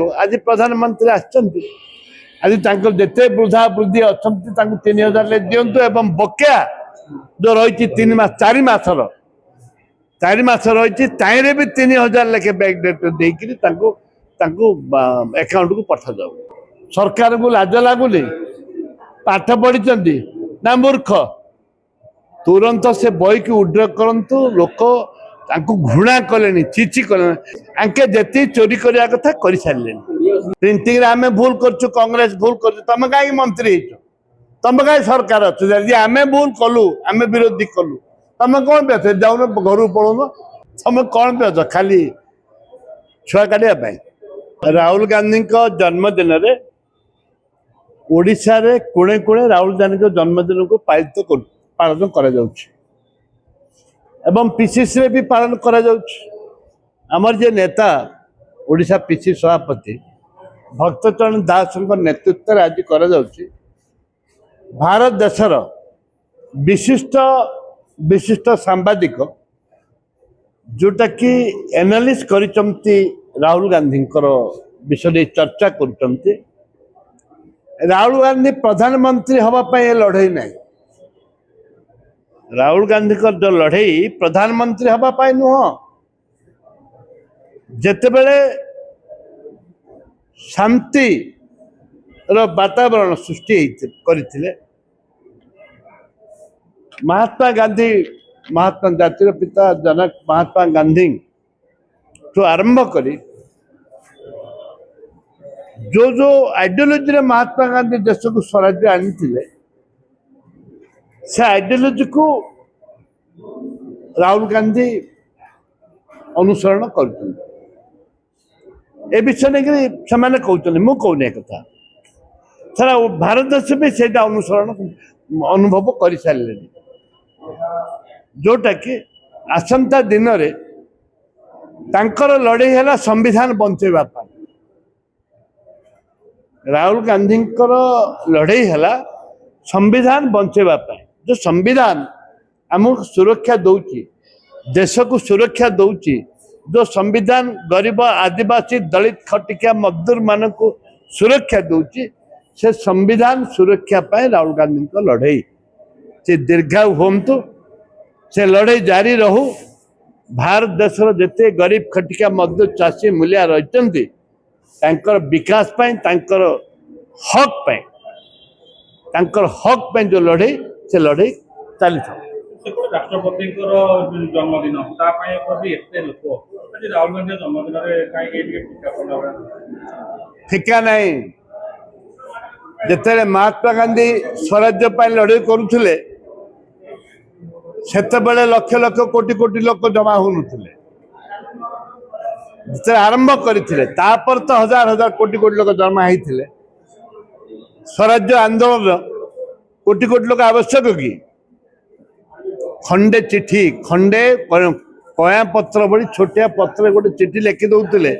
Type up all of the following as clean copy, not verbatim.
आज प्रधानमंत्री आज जिते वृद्धा वृद्धि अच्छा 3000 दिंतु एवं बकेया जो रही 3 मास 4 मासर 4 मास रही ताईरे भी 3000 लेखे बैंक डेट अकाउंट को पठा जाऊ। सरकार को लाज लगुनि पाठ पढ़ी ना मूर्ख तुरंत से बही की उड्र करंतु लोक घृणा कले चिची कले जे चोरी करने कथा कर सारे प्रिंटिंग आम भूल कर कांग्रेस भूल कर तुम कहीं मंत्री तुम कहीं सरकार अच्छे आम भूल कलु आम विरोधी कलु तुम कौन पे अच्छे जाऊन घर पड़ोन तुम कौन पे अच्छ खाली छुआ काढ़ापी। राहुल गांधी जन्मदिन रे ओडिशा रे कोणे कोणे राहुल गांधी जन्मदिन को पालन करा जाउछि एवं पीसीसी रे भी पालन करा जाउछि। हमर जे नेता ओडिशा पीसीसी सभापति भक्तचरण दास नेतृत्व रे आज करा जाउछि भारत देशर विशिष्ट विशिष्ट सांबादिक जोटा कि एनालिस्ट करिसंती राहुल गांधी विषय चर्चा करुचंती। राहुल गांधी प्रधानमंत्री हवाई लड़ई ना राहुल गांधी जो लड़ई प्रधानमंत्री हवाई नुह जेतेबेले शांति वातावरण सृष्टि करथिले महात्मा गांधी महात्मा जातिर पिता जनक महात्मा गांधी तो आरंभ करी जो आइडियोलॉजी रे महात्मा गांधी देश को स्वराज्य आनी से आइडियोलॉजी को राहुल गांधी अनुसरण कर विषय नहीं कहते मु कहने कथा सारा भारत देश भी से अनुसरण अनुभव कर सारे जोटा कि आसंता दिन रे तांकर लड़ई है संविधान बंचेवा राहुल गांधी लड़ई है संविधान बंचेवा जो संविधान आमको सुरक्षा दौची देश को सुरक्षा दौची जो संविधान गरीब आदिवासी दलित खटिया मजदूर मान को सुरक्षा दौची से संविधान सुरक्षा पाए राहुल गांधी लड़ई से दीर्घायु होमतु से लड़ई जारी रहू। भारत देशर जिते गरीब खटिया मजदूर चाषी मूलिया रही विकास पाई हक पाई जो लड़ई से लड़ई चली था। राष्ट्रपति जन्मदिन राहुल गांधी जन्मदिन फिका नहीं जिते महात्मा गांधी स्वराज्य पाई लड़ई करुले सेतबेले लक्ष लक्ष कोटी कोटी लोक जमा होनुथिले जिते आरंभ करथिले तापर तो हजार हजार कोटी कोटी लोक जमा होइथिले स्वराज्य आंदोलन कोटी कोटी लोक आवश्यक कि खंडे चिठी खंडे कया पत्र बड़ी छोटिया पत्र गोटे चिठी लिखि दउथिले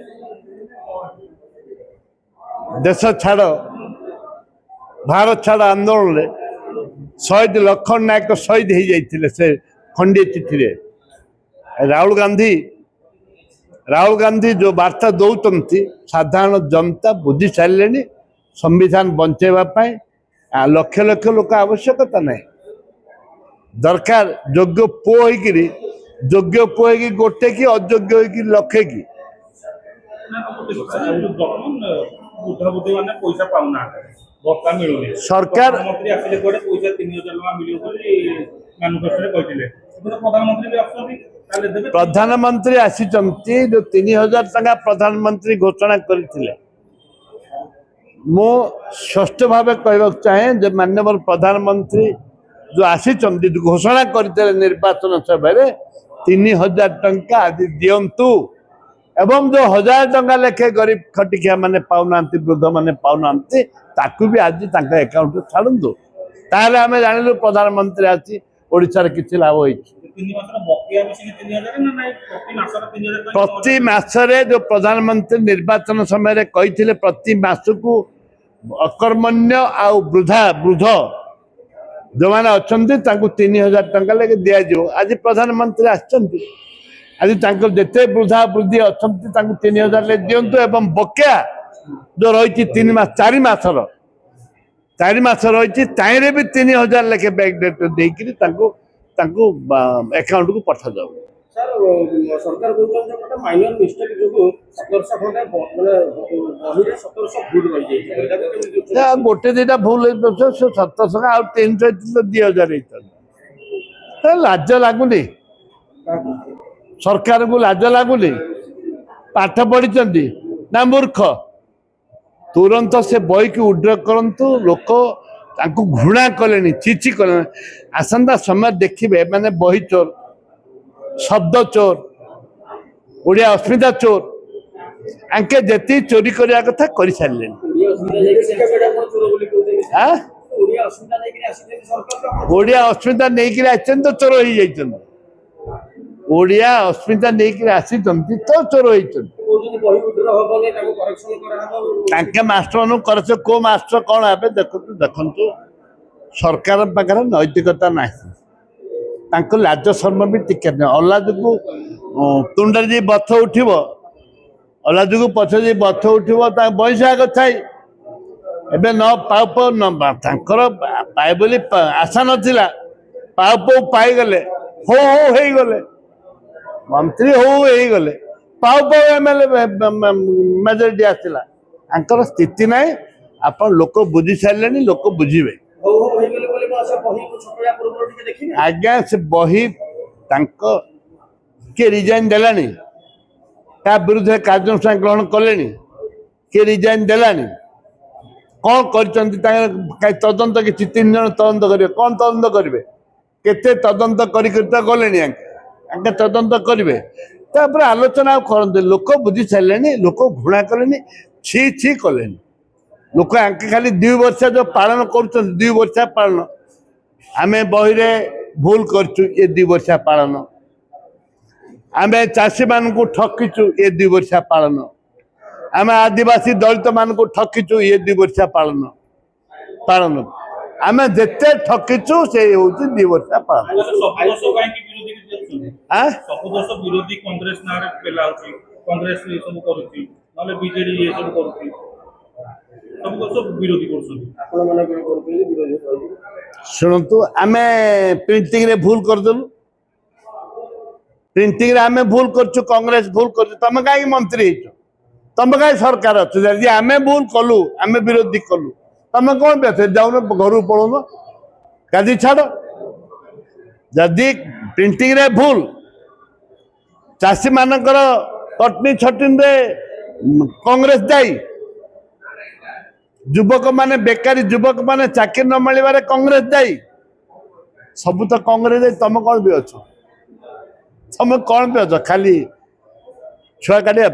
देश छाड़ भारत छाड़ आंदोलन रे शहीद लखन नायक शहीद हो जाते से खंडे चिठी रे राहुल गांधी जो वार्ता दौरान साधारण जनता बुझी सारे संविधान बंचेवाई लक्ष लक्ष लोक आवश्यकता नहीं दरकार योग्य पुओ गोटे कि अयोग्य लक्षे की सरकार प्रधानमंत्री आसी जो 3000 टका प्रधानमंत्री घोषणा करथिले मो स्पष्ट भाव कहवा चाहे जो माननीय प्रधानमंत्री जो आसी घोषणा करते निर्वाचन सभा 3000 टंका आदि दिंतु एवं जो 1000 टंका लेखे गरीब खटिया माने पाउना वृद्ध माने पाउना ताकू भी आज अकाउंट छाड़ू ताहले आम जानलु प्रधानमंत्री आसी ओडिशा रे किछि लाभ होई प्रति मासरे जो प्रधानमंत्री निर्वाचन समय कही प्रति मास को अकर्मण्य आ वृद्ध जो मैंने अच्छा 3000 टंका लेके दिज्व आज प्रधानमंत्री आज जिते वृद्धा वृद्धि अच्छा 3000 दिंतु एवं बकेया जो रही 3 मास 4 मासर 4 मास रही ताईरे भी 3000 लेखे बैंक डेट देकर अकाउंट को पठा जाऊ सर सरकार कहते गोटे माइनर मिस्टेक जो 1700 खंडे मैंने बही 1700 भूल रही है गोटे दुटा भूल 700 आ 300 2000 लाज लगुनि सरकार को लाज लगुनि पाठ पढ़ी ना मूर्ख तुरंत से बही की उड्र करंतु लोक तांको घृणा कले चिची कले आसंता समय देखिए माने बही चोर शब्द चोर ओडिया अस्मिता चोर आंके जेती चोरी करने कथा कर सारे ओडिया अस्मिता नहीं आसचन तो चोर हो जाइछन ओडिया अस्मिता नहीं आसी तो चोर होइछन मास्टर मान कर को मास्टर कौन हे देखु सरकार पाखे नैतिकता ना लाज शर्म भी टिके नहीं अलाज को तुंडे जी बथ उठिब अलाज को पछ जी बथ उठिब बयस आग थाई एबे न पाउ पाउ न पाए बोली आशा नथिला पाउ पाउ पाईगले हो गले मंत्री हो गले पाउ पाउ एमएलए मेजोरिटी आसला आंकर स्थिति ना आपण लोक बुझी सारे लोक बुझे आज्ञा से बही किए रिजाइन देलानी क्या विरुद्ध कार्यानुष्ठान ग्रहण कले किए रिजाइन देलानी कौन कर तदंत कि 3 जन तदंत करेंगे कौन तदंत करेंगे केते तदंत गले तदंत करेंगे तापर आलोचना करते लोक बुझी सारे लोक घृणा कले छी छी कले लोक आंके खाली 2 वर्ष जो पालन कर 2 वर्ष पालन आम बही रे भूल करचु ये 2 वर्ष पालन आम चाषी मान को ठकीचु ये 2 वर्ष पालन आम आदिवासी दलित मान को ठकीचु ये 2 वर्ष पालन पालन आम जिते ठकीचु से हूँ 2 वर्ष पालन विरोधी कांग्रेस ना पेलाउची कांग्रेस ये सब करूची नले बीजेडी ये सब करूची सब विरोधी शुणु आम प्रिंटिंग रे भूल करदेलु प्रिंटिंग रे आम भूल करछु कांग्रेस भूल कर तुम कहीं मंत्री तुम कहीं सरकार अच्छे आम भूल कलु आम विरोधी कलु तुम कौन पे जाऊन घर पड़ोन गादी छाड़ जदि प्रिंटिंग रे भूल चाषी मानकर कटनी छटिन रे कांग्रेस दायी युवक माने बेकारी युवक माने चाकरी न मिलवे कांग्रेस दायी सब तो कांग्रेस दायी तुम कौन भी अच्छ तुम कौन भी अच्छ खाली छुआ काढ़ा।